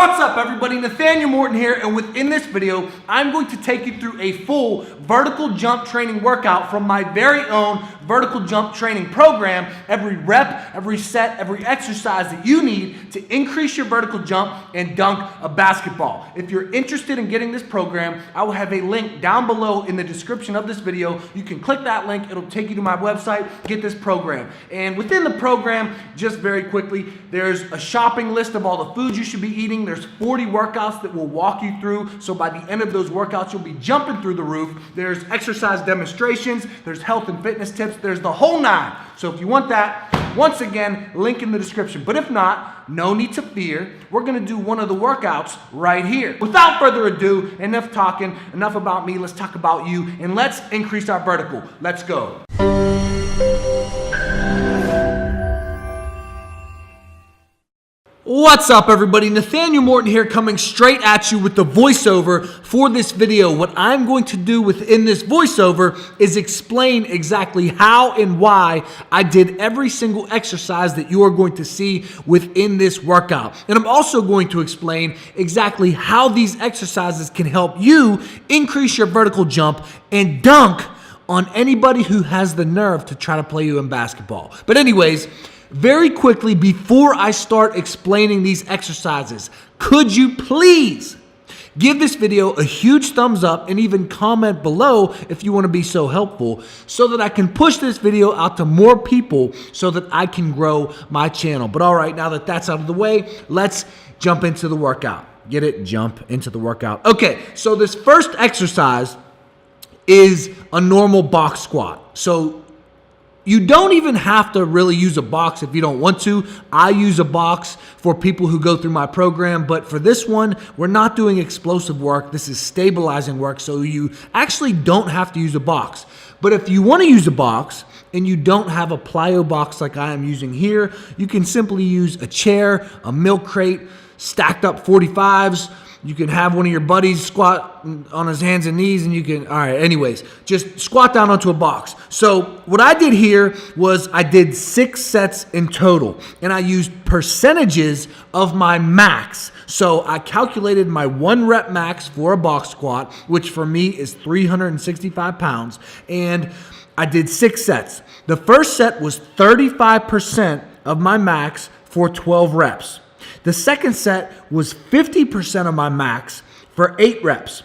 What's up everybody, Nathaniel Morton here, and within this video, I'm going to take you through a full vertical jump training workout from my very own vertical jump training program. Every rep, every set, every exercise that you need to increase your vertical jump and dunk a basketball. If you're interested in getting this program, I will have a link down below in the description of this video. You can click that link, it'll take you to my website, get this program. And within the program, just very quickly, there's a shopping list of all the foods you should be eating. There's 40 workouts that we'll walk you through. So by the end of those workouts, you'll be jumping through the roof. There's exercise demonstrations. There's health and fitness tips. There's the whole nine. So if you want that, once again, link in the description. But if not, no need to fear. We're going to do one of the workouts right here. Without further ado, enough talking, enough about me. Let's talk about you and let's increase our vertical. Let's go. What's up everybody, Nathaniel Morton here, coming straight at you with the voiceover for this video. What I'm going to do within this voiceover is explain exactly how and why I did every single exercise that you are going to see within this workout. And I'm also going to explain exactly how these exercises can help you increase your vertical jump and dunk on anybody who has the nerve to try to play you in basketball. But anyways, very quickly, before I start explaining these exercises, could you please give this video a huge thumbs up and even comment below if you want to be so helpful so that I can push this video out to more people so that I can grow my channel. But all right, now that that's out of the way, let's jump into the workout. Get it? Jump into the workout. Okay, so this first exercise is a normal box squat. So you don't even have to really use a box if you don't want to. I use a box for people who go through my program, but for this one, we're not doing explosive work. This is stabilizing work, so you actually don't have to use a box. But if you want to use a box and you don't have a plyo box like I am using here, you can simply use a chair, a milk crate, stacked up 45s. You can have one of your buddies squat on his hands and knees and you can, all right, anyways, just squat down onto a box. So what I did here was I did 6 sets in total and I used percentages of my max. So I calculated my 1 rep max for a box squat, which for me is 365 pounds. And I did 6 sets. The first set was 35% of my max for 12 reps. The second set was 50% of my max for 8 reps.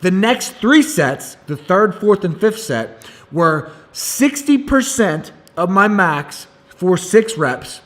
The next 3 sets, the third, fourth, and fifth set, were 60% of my max for 6 reps.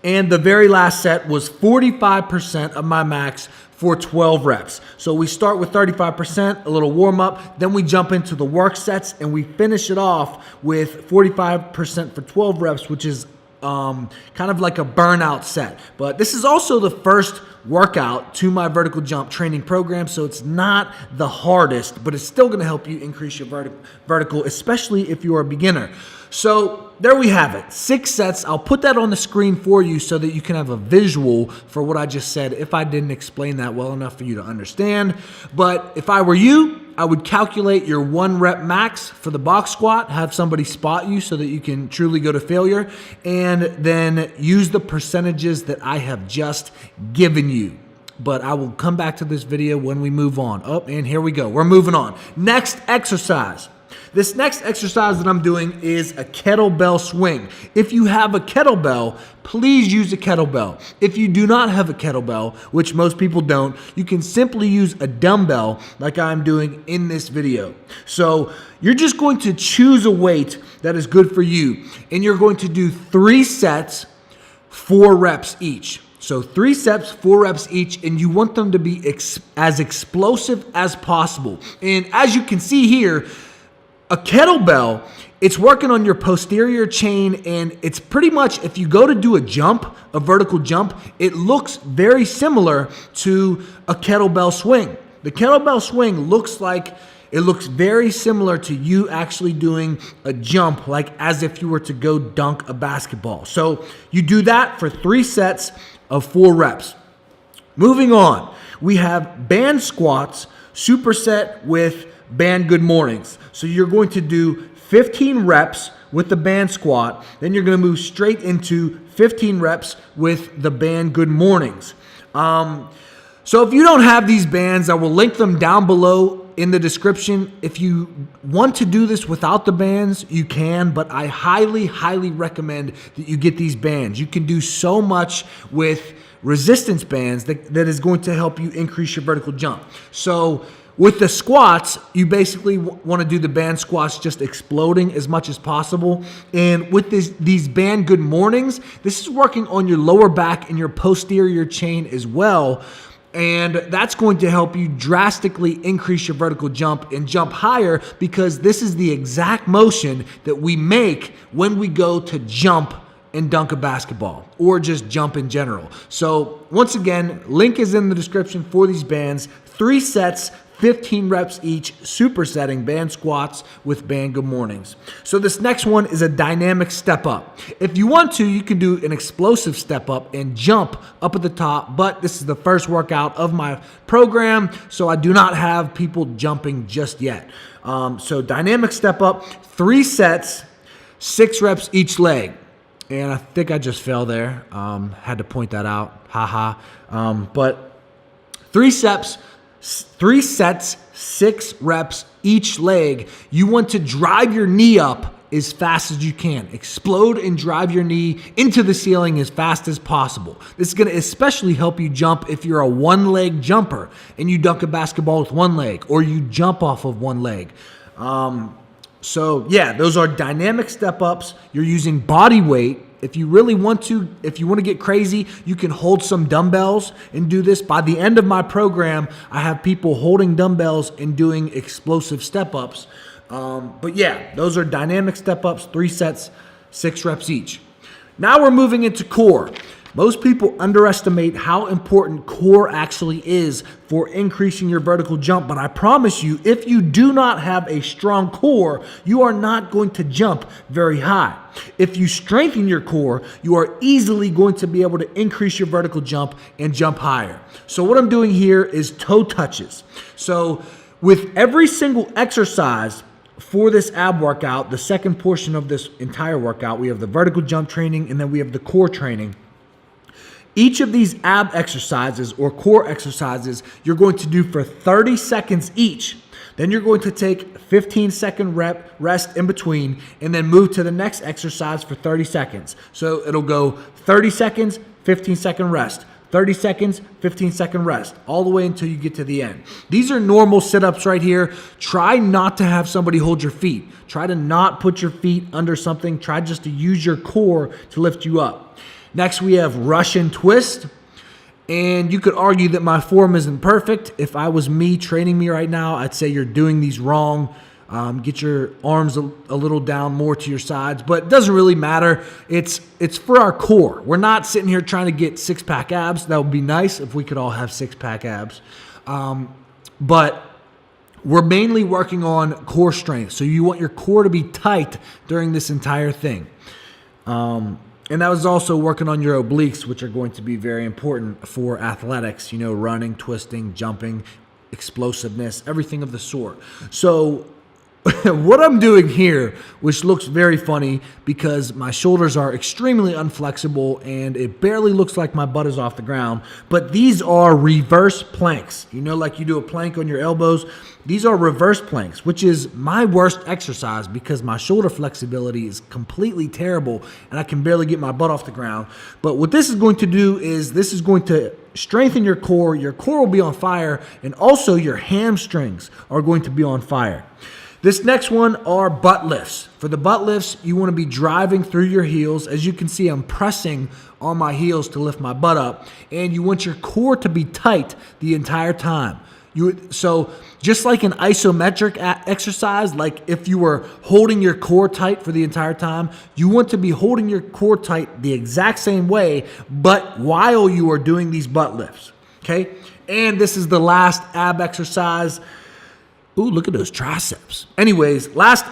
And the very last set was 45% of my max for 12 reps. So we start with 35%, a little warm up, then we jump into the work sets and we finish it off with 45% for 12 reps, which is kind of like a burnout set. But this is also the first workout to my vertical jump training program, so it's not the hardest, but it's still going to help you increase your vertical, especially if you're a beginner. So there we have it, 6 sets. I'll put that on the screen for you so that you can have a visual for what I just said if I didn't explain that well enough for you to understand. But if I were you, I would calculate your 1 rep max for the box squat, have somebody spot you so that you can truly go to failure, and then use the percentages that I have just given you. But I will come back to this video when we move on. Oh, and here we go. We're moving on. Next exercise. This next exercise that I'm doing is a kettlebell swing. If you have a kettlebell, please use a kettlebell. If you do not have a kettlebell, which most people don't, you can simply use a dumbbell like I'm doing in this video. So you're just going to choose a weight that is good for you, and you're going to do 3 sets, 4 reps each. So 3 sets, 4 reps each, and you want them to be as explosive as possible. And as you can see here, a kettlebell, it's working on your posterior chain, and it's pretty much, if you go to do a jump, a vertical jump, it looks very similar to a kettlebell swing. The kettlebell swing looks very similar to you actually doing a jump, like as if you were to go dunk a basketball. So you do that for 3 sets of 4 reps. Moving on, we have band squats, superset with band good mornings. So you're going to do 15 reps with the band squat, then you're going to move straight into 15 reps with the band good mornings. So if you don't have these bands, I will link them down below in the description. If you want to do this without the bands, you can, but I highly, highly recommend that you get these bands. You can do so much with resistance bands that is going to help you increase your vertical jump. So with the squats, you basically want to do the band squats just exploding as much as possible. And with these band good mornings, this is working on your lower back and your posterior chain as well. And that's going to help you drastically increase your vertical jump and jump higher, because this is the exact motion that we make when we go to jump and dunk a basketball or just jump in general. So once again, link is in the description for these bands. 3 sets, 15 reps each, supersetting band squats with band good mornings. So this next one is a dynamic step up. If you want to, you can do an explosive step up and jump up at the top, but this is the first workout of my program, so I do not have people jumping just yet. So dynamic step up, 3 sets, 6 reps each leg. And I think I just fell there. Had to point that out. Haha. But 3 sets, 6 reps each leg. You want to drive your knee up as fast as you can. Explode and drive your knee into the ceiling as fast as possible. This is going to especially help you jump if you're a one-leg jumper and you dunk a basketball with one leg, or you jump off of one leg. So yeah, those are dynamic step ups. You're using body weight. If you really want to, if you want to get crazy, you can hold some dumbbells and do this. By the end of my program, I have people holding dumbbells and doing explosive step ups. But yeah, those are dynamic step ups, 3 sets, 6 reps each. Now we're moving into core. Most people underestimate how important core actually is for increasing your vertical jump, but I promise you, if you do not have a strong core, you are not going to jump very high. If you strengthen your core, you are easily going to be able to increase your vertical jump and jump higher. So what I'm doing here is toe touches. So with every single exercise for this ab workout, the second portion of this entire workout, we have the vertical jump training and then we have the core training. Each of these ab exercises or core exercises, you're going to do for 30 seconds each. Then you're going to take 15-second rest in between and then move to the next exercise for 30 seconds. So it'll go 30 seconds, 15-second rest, 30 seconds, 15-second rest, all the way until you get to the end. These are normal sit-ups right here. Try not to have somebody hold your feet. Try to not put your feet under something. Try just to use your core to lift you up. Next, we have Russian twist. And you could argue that my form isn't perfect. If I was training me right now, I'd say you're doing these wrong. Get your arms a little down more to your sides, but it doesn't really matter. It's for our core. We're not sitting here trying to get 6-pack abs. That would be nice if we could all have 6-pack abs. But we're mainly working on core strength. So you want your core to be tight during this entire thing. And that was also working on your obliques, which are going to be very important for athletics, you know, running, twisting, jumping, explosiveness, everything of the sort. So what I'm doing here, which looks very funny because my shoulders are extremely unflexible and it barely looks like my butt is off the ground, but these are reverse planks. You know, like you do a plank on your elbows. These are reverse planks, which is my worst exercise because my shoulder flexibility is completely terrible and I can barely get my butt off the ground. But what this is going to do is this is going to strengthen your core. Your core will be on fire, and also your hamstrings are going to be on fire. This next one are butt lifts. For the butt lifts, you want to be driving through your heels. As you can see, I'm pressing on my heels to lift my butt up, and you want your core to be tight the entire time. So just like an isometric exercise, like if you were holding your core tight for the entire time, you want to be holding your core tight the exact same way, but while you are doing these butt lifts, okay? And this is the last ab exercise. Ooh, look at those triceps. Anyways, last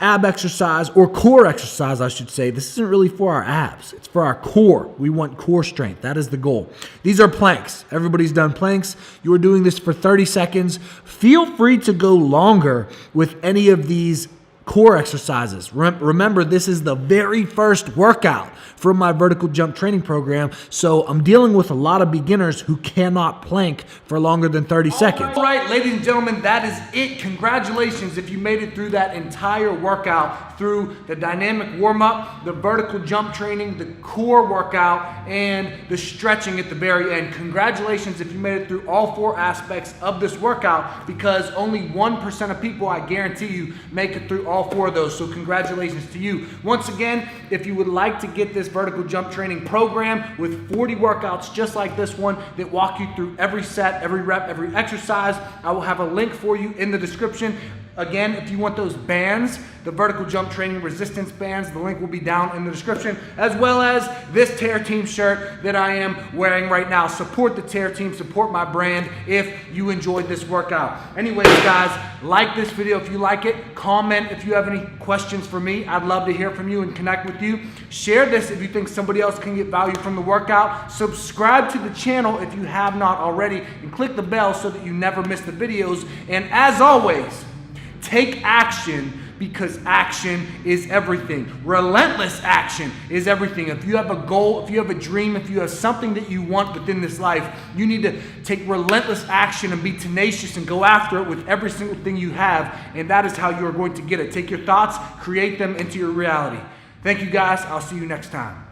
ab exercise, or core exercise, I should say. This isn't really for our abs. It's for our core. We want core strength. That is the goal. These are planks. Everybody's done planks. You are doing this for 30 seconds. Feel free to go longer with any of these core exercises. Remember, this is the very first workout from my vertical jump training program, so I'm dealing with a lot of beginners who cannot plank for longer than 30 seconds. All right, ladies and gentlemen, that is it. Congratulations if you made it through that entire workout, through the dynamic warm-up, the vertical jump training, the core workout, and the stretching at the very end. Congratulations if you made it through all 4 aspects of this workout, because only 1% of people, I guarantee you, make it through all 4 of those. So congratulations to you. Once again, if you would like to get this vertical jump training program with 40 workouts just like this one that walk you through every set, every rep, every exercise, I will have a link for you in the description. Again, if you want those bands, the vertical jump training resistance bands, the link will be down in the description, as well as this Tear Team shirt that I am wearing right now. Support the Tear Team, support my brand if you enjoyed this workout. Anyways, guys, like this video if you like it. Comment if you have any questions for me. I'd love to hear from you and connect with you. Share this if you think somebody else can get value from the workout. Subscribe to the channel if you have not already, and click the bell so that you never miss the videos. And as always, take action, because action is everything. Relentless action is everything. If you have a goal, if you have a dream, if you have something that you want within this life, you need to take relentless action and be tenacious and go after it with every single thing you have. And that is how you are going to get it. Take your thoughts, create them into your reality. Thank you guys. I'll see you next time.